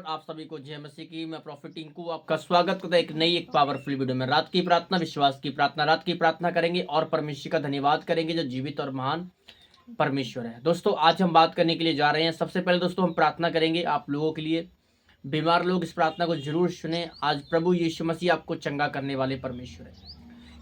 Lord, आप सभी को जय मसीह की। मैं प्रॉफिट टिंकू आपका स्वागत करता हूं एक पावरफुल वीडियो में। रात की प्रार्थना, विश्वास की प्रार्थना, रात की प्रार्थना करेंगे और परमेश्वर का धन्यवाद करेंगे जो जीवित और महान परमेश्वर है। दोस्तों, आज हम बात करने के लिए जा रहे हैं। सबसे पहले दोस्तों हम प्रार्थना करेंगे आप लोगों के लिए। बीमार लोग इस प्रार्थना को जरूर सुने। आज प्रभु यीशु मसीह आपको चंगा करने वाले परमेश्वर है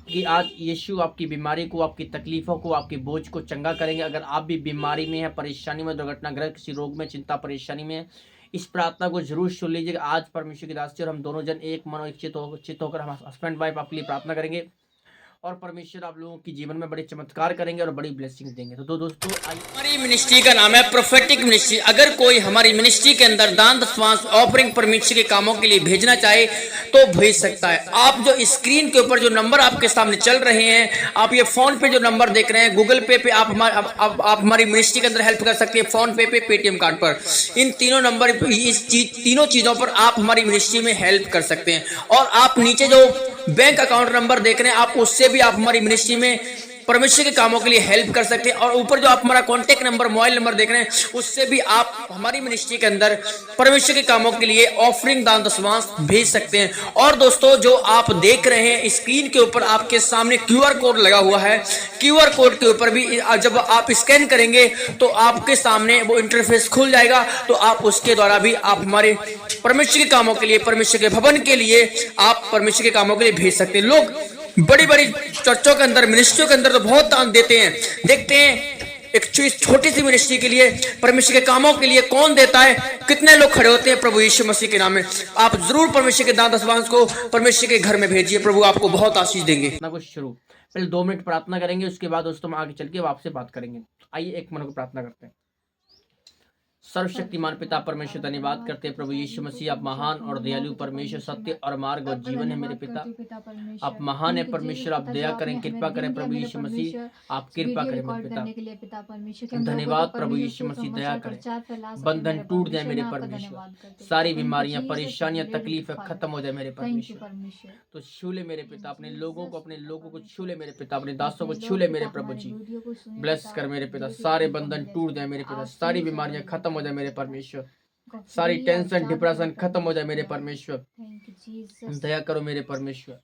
कि आज यीशु आपकी बीमारी को, आपकी तकलीफों को, आपके बोझ को चंगा करेंगे। अगर आप भी बीमारी में हैं, परेशानी में, दुर्घटनाग्रस्त किसी रोग में, चिंता परेशानी में, इस प्रार्थना को जरूर सुन लीजिएगा। आज परमेश्वर की दास और हम दोनों जन एक मन और चित होकर हम हस्बैंड वाइफ आपके लिए प्रार्थना करेंगे और परमेश्वर आप लोगों की जीवन में बड़े चमत्कार करेंगे और बड़ी ब्लेसिंग देंगे। तो दोस्तों, हमारी मिनिस्ट्री का नाम है प्रोफेटिक मिनिस्ट्री। अगर कोई हमारी मिनिस्ट्री के अंदर दान दशमांश ऑफरिंग परमेश्वर के कामों के लिए भेजना चाहे तो भेज सकता है। आप जो स्क्रीन के ऊपर जो नंबर आपके सामने चल रहे हैं, आप ये फोन पे जो नंबर देख रहे हैं, गूगल पे आप हमारी मिनिस्ट्री के अंदर हेल्प कर सकते हैं। फोन पे पेटीएम कार्ड पर, इन तीनों नंबर, तीनों चीजों पर आप हमारी मिनिस्ट्री में हेल्प कर सकते हैं। और आप नीचे जो बैंक अकाउंट नंबर देख रहे हैं, आप उससे भी आप हमारी मिनिस्ट्री में परमेश्वर के कामों के लिए हेल्प कर सकते हैं। और ऊपर जो आप हमारा कॉन्टेक्ट नंबर, मोबाइल नंबर देख रहे हैं, उससे भी आप हमारी मिनिस्ट्री के अंदर परमेश्वर के कामों के लिए ऑफरिंग, दान दशमांश भेज सकते हैं। और दोस्तों, जो आप देख रहे हैं स्क्रीन के ऊपर आपके सामने क्यूआर कोड लगा हुआ है। क्यूआर कोड के ऊपर भी जब आप स्कैन करेंगे तो आपके सामने वो इंटरफेस खुल जाएगा। तो आप उसके द्वारा भी आप हमारे परमेश्वर के कामों के लिए, परमेश्वर के भवन के लिए आप परमेश्वर के कामों के लिए भेज सकते हैं। लोग बड़ी बड़ी चर्चों के अंदर, मिनिस्ट्रियों के अंदर तो बहुत दान देते हैं। देखते हैं एक छोटी सी मिनिस्ट्री के लिए, परमेश्वर के कामों के लिए कौन देता है, कितने लोग खड़े होते हैं प्रभु यीशु मसीह के नाम में। आप जरूर परमेश्वर के दान दशमांश को परमेश्वर के घर में भेजिए। प्रभु आपको बहुत आशीष देंगे। कुछ शुरू पहले 2 मिनट प्रार्थना करेंगे, उसके बाद दोस्तों हम आगे चल के आपसे बात करेंगे। आइए एक मन को प्रार्थना करते हैं। सर्वशक्तिमान पिता परमेश्वर, धन्यवाद करते हैं प्रभु यीशु मसीह, आप महान और दयालु परमेश्वर, सत्य और मार्ग और जीवन है मेरे पिता। आप महान है परमेश्वर, आप दया करें, कृपा करें प्रभु यीशु मसीह, आप कृपा करें मेरे पिता। धन्यवाद प्रभु यीशु मसीह, दया करें, बंधन टूट जाए मेरे परमेश्वर, सारी बीमारियां, परेशानियां, तकलीफें खत्म हो जाए मेरे परमेश्वर। तो छू ले मेरे पिता, अपने लोगों को छू ले मेरे पिता, अपने दासों को छू ले मेरे प्रभु जी। ब्लेस कर मेरे पिता, सारे बंधन टूट जाए मेरे पिता, सारी बीमारियां खत्म हो जाए मेरे परमेश्वर, सारी टेंशन डिप्रेशन खत्म हो जाए मेरे परमेश्वर। दया करो मेरे परमेश्वर,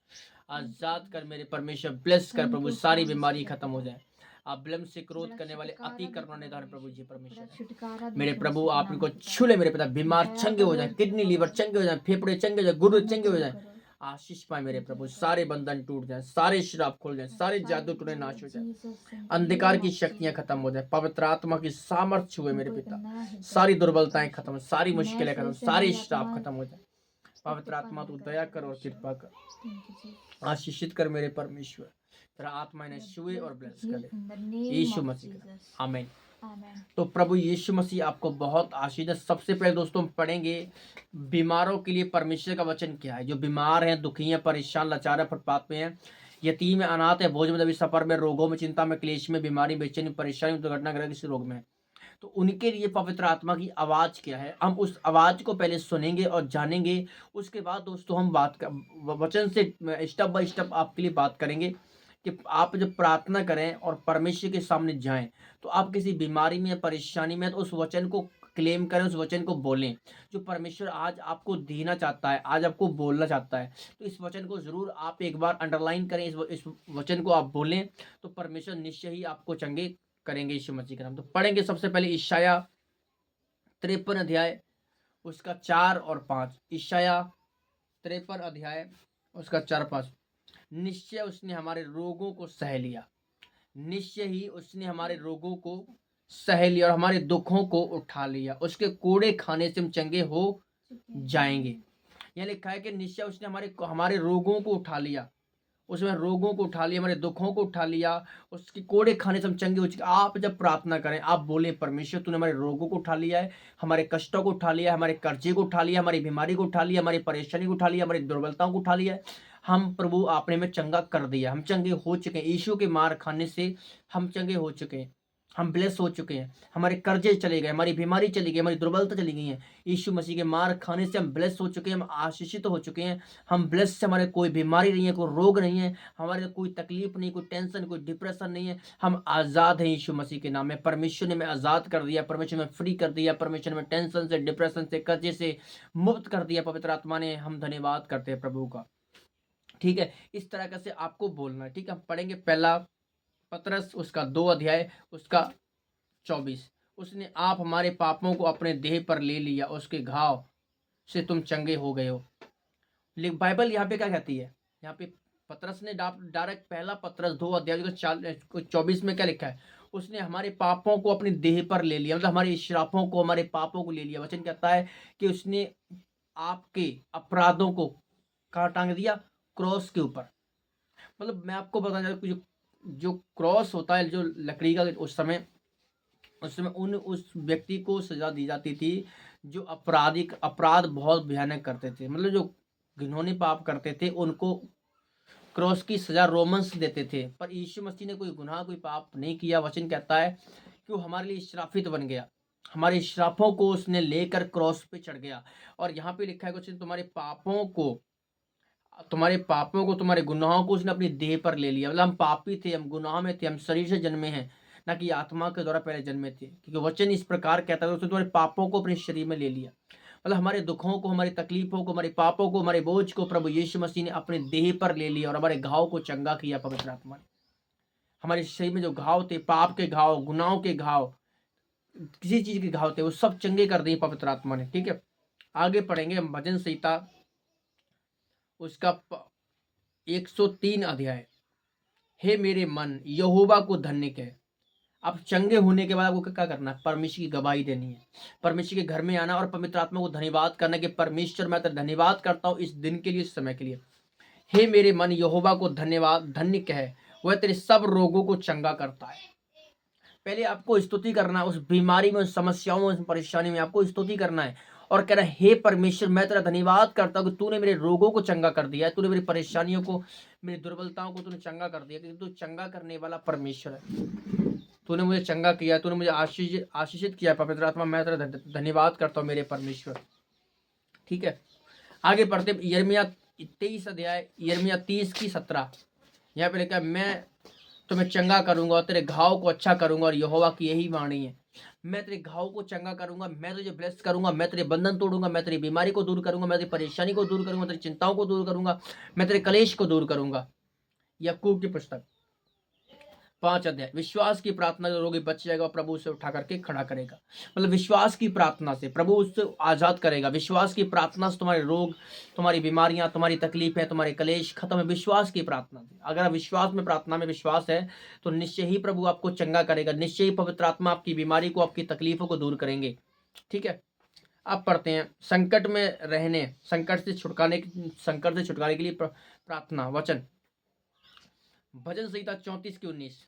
आजाद कर मेरे परमेश्वर, ब्लेस कर प्रभु, सारी बीमारी खत्म हो जाए। आप विलंब से क्रोध करने वाले, अति करुणा निधान प्रभु जी परमेश्वर मेरे प्रभु, आप इनको छू ले मेरे पिता। बीमार चंगे हो जाए, किडनी लीवर चंगे हो जाए, फेफड़े चंगे हो जाए, गुर्दे चंगे हो जाए। आशीष पाए मेरे प्रभु, सारे बंधन टूट जाए, सारे श्राप खुल जाए, सारे जादू टूटे नाश हो जाए, अंधकार की शक्तियां खत्म हो जाए, पवित्र आत्मा की सामर्थ्य हुए मेरे पिता, सारी दुर्बलताएं खत्म, सारी मुश्किलें खत्म, सारे श्राप खत्म हो जाए। पवित्र आत्मा तू दया कर और कृपा कर, आशीषित कर मेरे परमेश्वर, तेरा आत्मा इन्हें छुए और ब्लेस करे यीशु मसीह, आमीन। तो प्रभु यीशु मसीह आपको बहुत आशीष है। सबसे पहले दोस्तों हम पढ़ेंगे बीमारों के लिए परमेश्वर का वचन क्या है। जो बीमार हैं, दुखी हैं, परेशान, लाचार है, फुटपाथ पे हैं, यतीम है, अनाथ है, बोझ में, सफर में, रोगों में, चिंता में, क्लेश में, बीमारी, बेचैनी, परेशानी, दुर्घटनाग्रस्त किसी रोग में, तो उनके लिए पवित्र आत्मा की आवाज क्या है, हम उस आवाज को पहले सुनेंगे और जानेंगे। उसके बाद दोस्तों हम वचन से स्टेप बाय स्टेप आपके लिए बात करेंगे कि आप जब प्रार्थना करें और परमेश्वर के सामने जाएं, तो आप किसी बीमारी में, परेशानी में, तो उस वचन को क्लेम करें, उस वचन को बोलें जो परमेश्वर आज आपको देना चाहता है, आज आपको बोलना चाहता है। तो इस वचन को जरूर आप एक बार अंडरलाइन करें, इस वचन को आप बोलें, तो परमेश्वर निश्चय ही आपको चंगे करेंगे यीशु मसीह का नाम। तो पढ़ेंगे सबसे पहले यशायाह 53 अध्याय उसका 4 और 5। यशायाह 53 अध्याय उसका 4-5। निश्चय उसने हमारे रोगों को सह लिया, निश्चय ही उसने हमारे रोगों को सह लिया और हमारे दुखों को उठा लिया, उसके कोड़े खाने से हम चंगे हो जाएंगे। यह लिखा है कि निश्चय उसने हमारे रोगों को उठा लिया, उसमें रोगों को उठा लिया, हमारे दुखों को उठा लिया, उसके कोड़े खाने से हम चंगे हो चुके। आप जब प्रार्थना करें, आप बोले परमेश्वर तूने हमारे रोगों को उठा लिया है, हमारे कष्टों को उठा लिया है, हमारे कर्जे को उठा लिया, हमारी बीमारी को उठा लिया, हमारी परेशानी को उठा लिया, हमारी दुर्बलताओं को उठा लिया है। हम प्रभु आपने में चंगा कर दिया, हम चंगे हो चुके हैं, यीशु के मार खाने से हम चंगे हो चुके हैं। हम ब्लेस हो चुके हैं, हमारे कर्जे चले गए, हमारी बीमारी चली गई, हमारी दुर्बलता चली गई है। यीशु मसीह के मार खाने से हम ब्लेस हो चुके हैं, हम आशीषित हो चुके हैं। हम ब्लेस से, हमारे कोई बीमारी नहीं है, कोई रोग नहीं है, हमारे कोई तकलीफ नहीं, कोई टेंशन, कोई डिप्रेशन नहीं है। हम आज़ाद हैं यीशु मसीह के नाम में। परमेश्वर ने हमें आज़ाद कर दिया, परमेश्वर ने हमें फ्री कर दिया, परमेश्वर ने हमें टेंशन से, डिप्रेशन से, कर्जे से मुक्त कर दिया। पवित्र आत्मा ने, हम धन्यवाद करते हैं प्रभु का। ठीक है, इस तरह से आपको बोलना है। ठीक है, हम पढ़ेंगे पहला पतरस उसका 2 अध्याय उसका 24। उसने आप हमारे पापों को अपने देह पर ले लिया, उसके घाव से तुम चंगे हो गए हो। लेकिन बाइबल यहाँ पे क्या कहती है? यहाँ पे पतरस ने डायरेक्ट पहला पतरस 2 अध्याय 24 में क्या लिखा है? उसने हमारे पापों को अपने देह पर ले लिया, मतलब हमारे श्रापों को, हमारे पापों को ले लिया। वचन कहता है कि उसने आपके अपराधों को कहाँ टांग दिया? क्रॉस के ऊपर। मतलब मैं आपको बताना चाहता हूँ, जो क्रॉस होता है, जो लकड़ी का, उस समय उस व्यक्ति को सजा दी जाती थी जो अपराध बहुत भयानक करते थे, मतलब जो घिनौने पाप करते थे, उनको क्रॉस की सजा रोमन्स देते थे। पर यीशु मसीह ने कोई गुनाह, कोई पाप नहीं किया। वचन कहता है कि वो हमारे लिए श्रापित बन गया, हमारे श्रापों को उसने लेकर क्रॉस पे चढ़ गया। और यहाँ पे लिखा है कुछ, तुम्हारे पापों को, तुम्हारे गुनाहों को उसने अपनी देह पर ले लिया। मतलब हम पापी थे, हम गुनाह में थे, हम शरीर से जन्मे हैं, ना कि आत्मा के द्वारा पहले जन्मे थे। क्योंकि वचन इस प्रकार कहता है, उसने तुम्हारे पापों को अपने शरीर में ले लिया। मतलब हमारे दुखों को, हमारी तकलीफों को, हमारे पापों को, हमारे बोझ को प्रभु यीशु मसीह ने अपने देह पर ले लिया और हमारे घाव को चंगा किया। पवित्र आत्मा ने हमारे शरीर में जो घाव थे, पाप के घाव, गुनाहों के घाव, किसी चीज के घाव थे, वो सब चंगे कर दिए पवित्र आत्मा ने। ठीक है, आगे पढ़ेंगे हम भजन संहिता उसका 103 अध्याय। हे मेरे मन, यहोवा को धन्य कह। अब चंगे होने के बाद आपको क्या करना है? परमेश्वर की गवाही देनी है, परमेश्वर के घर में आना और पवित्र आत्मा को धन्यवाद करना कि परमेश्वर, मैं तेरा धन्यवाद करता हूँ इस दिन के लिए, इस समय के लिए। हे मेरे मन, यहोवा को धन्यवाद धन्य कह, वह तेरे सब रोगों को चंगा करता है। पहले आपको स्तुति करना है, उस बीमारी में, उस समस्याओं में, उस परेशानी में आपको स्तुति करना है और कह रहा है, हे परमेश्वर, मैं तेरा धन्यवाद करता हूँ कि तूने मेरे रोगों को चंगा कर दिया है, तूने मेरी परेशानियों को, मेरी दुर्बलताओं को तूने चंगा कर दिया, क्योंकि तू चंगा करने वाला परमेश्वर है। तूने मुझे चंगा किया, तूने मुझे आशीषित किया। पवित्र आत्मा, मैं तेरा धन्यवाद करता हूँ मेरे परमेश्वर। ठीक है, आगे पढ़ते यिर्मयाह 23 अध्याय, यिर्मयाह 30 की 17। यहाँ पे लिखा है, मैं तुम्हें चंगा करूंगा और तेरे घाव को अच्छा करूंगा, और यहोवा की यही वाणी है, मैं तेरे घाव को चंगा करूंगा, मैं तुझे ब्लेस करूंगा, मैं तेरे बंधन तोड़ूंगा, मैं तेरी बीमारी को दूर करूंगा, मैं तेरी परेशानी को दूर करूंगा, तेरी चिंताओं को दूर करूंगा, मैं तेरे कलेश को दूर करूंगा। याकूब की पुस्तक 5 अध्याय। विश्वास की प्रार्थना जो रोगी बच जाएगा, प्रभु उसे उठा करके खड़ा करेगा। मतलब विश्वास की प्रार्थना से प्रभु उससे आजाद करेगा। विश्वास की प्रार्थना से तुम्हारे रोग, तुम्हारी बीमारियां, तुम्हारी तकलीफें, तुम्हारे कलेश खत्म है विश्वास की प्रार्थना से। अगर आप विश्वास में, प्रार्थना में विश्वास है, तो निश्चय ही प्रभु आपको चंगा करेगा, निश्चय ही पवित्र आत्मा आपकी बीमारी को, आपकी तकलीफों को दूर करेंगे। ठीक है, अब पढ़ते हैं संकट में रहने, संकट से छुटकाने के लिए प्रार्थना। वचन भजन संहिता 34:19।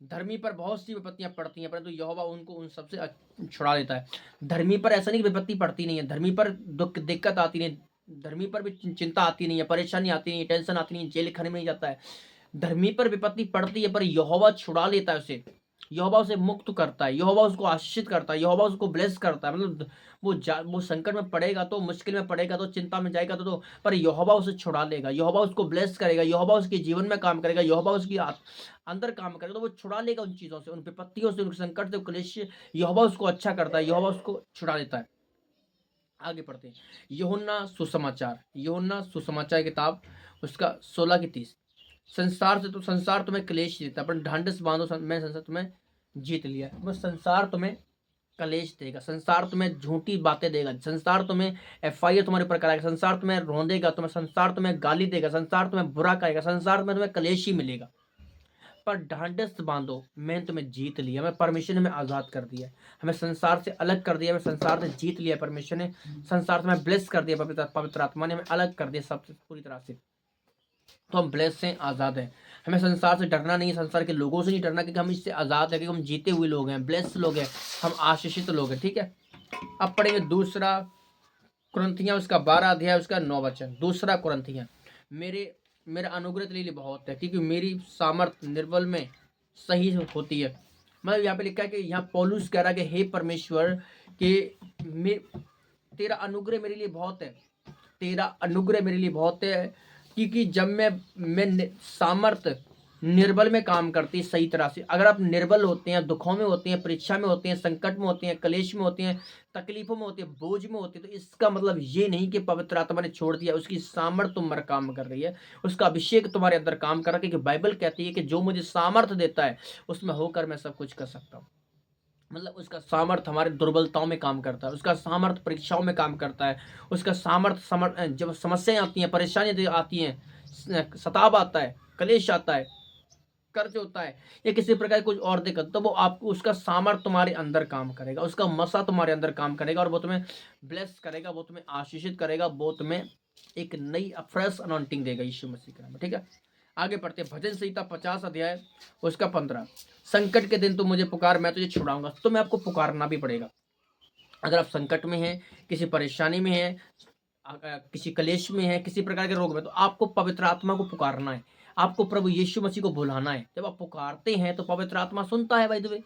धर्मी पर बहुत सी विपत्तियां पड़ती हैं, परंतु यहोवा उनको उन सबसे छुड़ा लेता है। धर्मी पर ऐसा नहीं कि विपत्ति पड़ती नहीं है, धर्मी पर दुख दिक्कत आती नहीं, धर्मी पर भी चिंता आती नहीं है, परेशानी आती नहीं है, टेंशन आती नहीं है, जेल खाने में नहीं जाता है। धर्मी पर विपत्ति पड़ती है, पर यहोवा छुड़ा लेता है उसे, यहोवा उसे मुक्त करता है, यहोवा उसको आशीषित करता है, यहोवा उसको ब्लेस करता है। मतलब वो संकट में पड़ेगा तो, मुश्किल में पड़ेगा तो, चिंता में जाएगा तो पर यहोवा उसे छुड़ा लेगा, यहोवा उसको ब्लेस करेगा, यहोवा उसके जीवन में काम करेगा, यहोवा उसकी अंदर काम करेगा, तो वो छुड़ा लेगा उन चीजों से, उन विपत्तियों से, उन संकट से, क्लेश से। यहोवा उसको अच्छा करता है, यहोवा उसको छुड़ा लेता है। आगे पढ़ते हैं यूहन्ना सुसमाचार किताब उसका 16:30। संसार तुम्हें क्लेश देता, पर ढांढस बांधो, मैं संसार तुम्हें जीत लिया। वो संसार तुम्हें कलेश देगा, संसार तुम्हें झूठी बातें देगा, संसार तुम्हें FIR तुम्हारे ऊपर कराएगा, संसार तुम्हें रोंदेगा, संसार तुम्हें गाली देगा, संसार तुम्हें बुरा कहेगा, संसार में तुम्हें कलेश ही मिलेगा। पर ढांढस बांधो, मैंने तुम्हें जीत लिया, मैं परमेश्वर ने हमें आजाद कर दिया, हमें संसार से अलग कर दिया, हमें संसार से जीत लिया, परमेश्वर ने संसार से हमें ब्लेस कर दिया, पवित्र आत्मा ने हमें अलग कर दिया सबसे पूरी तरह से। तो हम ब्लेस से आज़ाद हैं, हमें संसार से डरना नहीं, संसार के लोगों से नहीं डरना, क्योंकि हम इससे आज़ाद है, क्योंकि हम जीते हुए लोग हैं, ब्लेस लोग हैं, हम आशीषित लोग हैं। ठीक है, अब पढ़ेंगे दूसरा कुरिन्थियां उसका 12 अध्याय उसका 9 वचन। दूसरा कुरिन्थियां, मेरा अनुग्रह तेरे लिए बहुत है, क्योंकि मेरी सामर्थ निर्बल में सही होती है। मतलब यहाँ पे लिखा है कि यहाँ पौलुस कह रहा है कि हे परमेश्वर कि तेरा अनुग्रह मेरे लिए बहुत है, तेरा अनुग्रह मेरे लिए बहुत है, क्योंकि जब मैं सामर्थ निर्बल में काम करती सही तरह से। अगर आप निर्बल होते हैं, दुखों में होते हैं, परीक्षा में होते हैं, संकट में होते हैं, कलेश में होते हैं, तकलीफों में होते हैं, बोझ में होते हैं, तो इसका मतलब ये नहीं कि पवित्र आत्मा ने छोड़ दिया। उसकी सामर्थ तुम पर काम कर रही है, उसका अभिषेक तुम्हारे अंदर काम कर रहा है, क्योंकि बाइबल कहती है कि जो मुझे सामर्थ देता है उसमें होकर मैं सब कुछ कर सकता हूँ। मतलब उसका सामर्थ हमारे दुर्बलताओं में काम करता है, उसका सामर्थ परीक्षाओं में काम करता है, उसका सामर्थ जब समस्याएं आती हैं, परेशानियां आती हैं, सताव आता है, कलेश आता है, कर्ज होता है या किसी प्रकार की कुछ और दिक्कत, तो वो आपको उसका सामर्थ तुम्हारे अंदर काम करेगा, उसका मसा तुम्हारे अंदर काम करेगा और वो तुम्हें ब्लेस करेगा, वो तुम्हें आशीषित करेगा, वो तुम्हें एक नई फ्रेश अनॉइंटिंग देगा यीशु मसीह के नाम में। ठीक है, आगे पढ़ते हैं। भजन संहिता 50 अध्याय उसका 15। संकट के दिन तुम मुझे पुकार, मैं तुझे छुड़ाऊंगा। तो मैं आपको पुकारना भी पड़ेगा। अगर आप संकट में हैं, किसी परेशानी में हैं, किसी कलेश में है, किसी प्रकार के रोग में, तो आपको पवित्र आत्मा को पुकारना है, आपको प्रभु यीशु मसीह को बुलाना है। जब आप पुकारते हैं तो पवित्र आत्मा सुनता है। भाई वे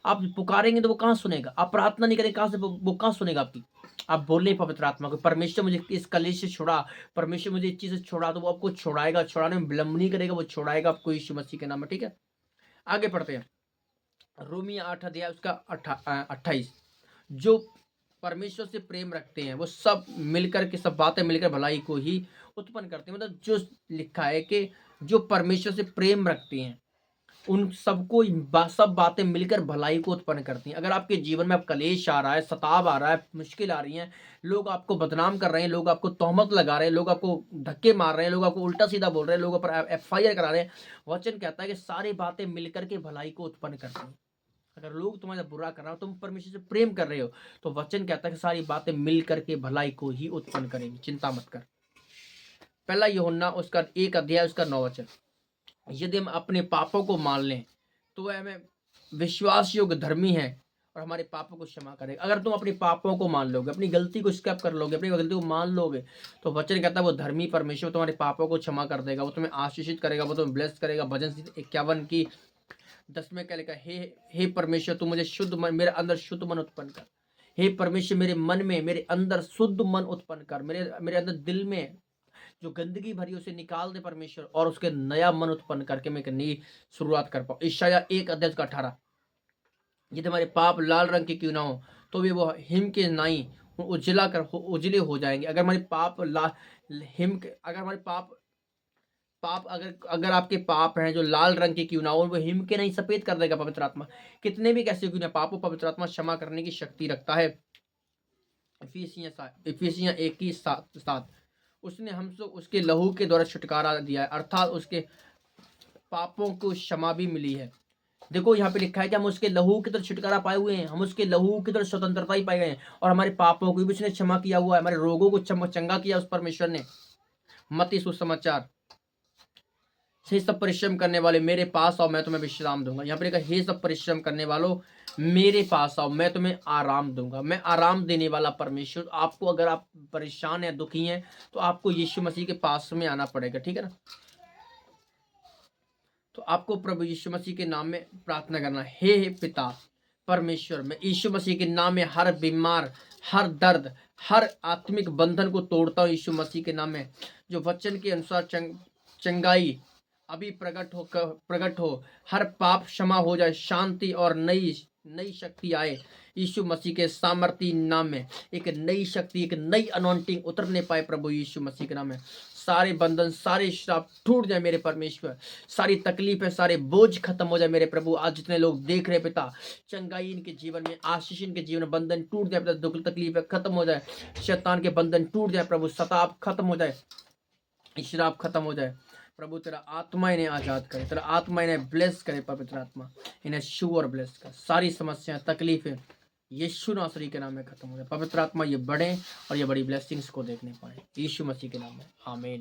आप पुकारेंगे तो वो कहाँ सुनेगा? आप प्रार्थना नहीं करेंगे कहाँ से वो कहाँ सुनेगा आपकी? आप बोले पवित्र आत्मा को, परमेश्वर मुझे इस कलेश से छुड़ा, परमेश्वर मुझे इस चीज से छुड़ा, तो वो आपको छुड़ाएगा, छुड़ाने में विलंब नहीं करेगा, वो छुड़ाएगा आपको यीशु मसीह के नाम में। ठीक है, आगे पढ़ते हैं। रोमियो 8 अध्याय उसका 28। जो परमेश्वर से प्रेम रखते हैं वो सब मिलकर के, सब बातें मिलकर भलाई को ही उत्पन्न करते हैं। मतलब जो लिखा है कि जो परमेश्वर से प्रेम रखते हैं उन सबको सब बातें मिलकर भलाई को उत्पन्न करती हैं। अगर आपके जीवन में अब कलेश आ रहा है, सताव आ रहा है, मुश्किल आ रही है, लोग आपको बदनाम कर रहे हैं, लोग आपको तोहमत लगा रहे हैं, लोग आपको धक्के मार रहे हैं, लोग आपको उल्टा सीधा बोल रहे हैं, लोगों पर FIR करा रहे हैं, वचन कहता है कि सारी बातें मिलकर के भलाई को उत्पन्न करती हैं। अगर लोग तुम्हारा बुरा कर रहा हो, तुम परमेश्वर से प्रेम कर रहे हो, तो वचन कहता है कि सारी बातें मिल करके भलाई को ही उत्पन्न करेंगी, चिंता मत कर। पहला यूहन्ना उसका 1 अध्याय उसका 9 वचन। यदि हम अपने पापों को मान लें तो वह हमें विश्वास योग्य धर्मी है और हमारे पापों को क्षमा करेगा। अगर तुम अपने पापों को मान लोगे, अपनी गलती को स्केप कर लोगे, अपनी गलती को मान लोगे, तो वचन कहता है वो धर्मी परमेश्वर तुम्हारे पापों को क्षमा कर देगा, वो तुम्हें आशीषित करेगा, वो तुम्हें ब्लेस करेगा। भजन 51 की 10 में क्या लिखा है? हे परमेश्वर तू मुझे शुद्ध मन, मेरे अंदर शुद्ध मन उत्पन्न कर। हे परमेश्वर मेरे मन में, मेरे अंदर शुद्ध मन उत्पन्न कर, मेरे अंदर दिल में जो गंदगी भरी उसे निकाल दे परमेश्वर, और उसके नया मन उत्पन्न करके मैं एक नई शुरुआत कर पाऊँ। यशायाह 1 अध्याय का 18। यदि हमारे पाप लाल रंग के क्यों ना हो तो भी वो हिम के नाई उजले हो जाएंगे। अगर हमारे पाप अगर हमारे पाप अगर अगर आपके पाप हैं जो लाल रंग के क्यों ना हो, वो हिम के नहीं सफेद कर देगा पवित्र आत्मा। कितने भी कैसे क्यों ना पाप हो, पवित्र आत्मा क्षमा करने की शक्ति रखता है। इफिसियां 1 की 7। उसने हमसे उसके लहू के द्वारा छुटकारा दिया है, अर्थात उसके पापों को क्षमा भी मिली है। देखो यहाँ पे लिखा है कि हम उसके लहू की तरह छुटकारा पाए हुए हैं, हम उसके लहू की तरह स्वतंत्रता ही पाए गए हैं, और हमारे पापों को भी उसने क्षमा किया हुआ है, हमारे रोगों को चंगा किया उस परमेश्वर ने। मत्ती सुसमाचार। हे सब परिश्रम करने वाले मेरे पास आओ, मैं तुम्हें विश्राम दूंगा। यहाँ पर लिखा हे सब परिश्रम करने वालों मेरे पास आओ, मैं तुम्हें आराम दूंगा। मैं आराम देने वाला परमेश्वर। आपको अगर आप परेशान हैं, दुखी हैं, तो आपको यीशु मसीह के पास में आना पड़ेगा। ठीक है ना? तो आपको प्रभु यीशु मसीह के नाम में प्रार्थना करना। हे पिता परमेश्वर, मैं यीशु मसीह के नाम में हर बीमार, हर दर्द, हर आत्मिक बंधन को तोड़ता हूँ यीशु मसीह के नाम में। जो वचन के अनुसार चंगाई अभी प्रकट हो, हर पाप क्षमा हो जाए, शांति और नई शक्ति आए यीशु मसीह के सामर्थी नाम में। एक नई शक्ति, एक नई अनॉइंटिंग उतरने पाए प्रभु यीशु मसीह के नाम में। सारे बंधन, सारे श्राप टूट जाए मेरे परमेश्वर, सारी तकलीफें, सारे बोझ खत्म हो जाए मेरे प्रभु। आज जितने लोग देख रहे पिता, चंगाई इनके जीवन में, आशीष इनके जीवन में, बंधन टूट जाए पिता, दुख तकलीफें खत्म हो जाए, शैतान के बंधन टूट जाए प्रभु, सताप खत्म हो जाए, श्राप खत्म हो जाए प्रभु। तेरा आत्मा इन्हें आजाद करे, तेरा आत्मा इन्हें ब्लेस करे पवित्र आत्मा, इन्हें छू और ब्लेस कर। सारी समस्याएं, तकलीफें यीशु नासरी के नाम में खत्म हो जाए पवित्र आत्मा। ये बढ़े और ये बड़ी ब्लेसिंग्स को देखने पाए यीशु मसीह के नाम में, आमीन।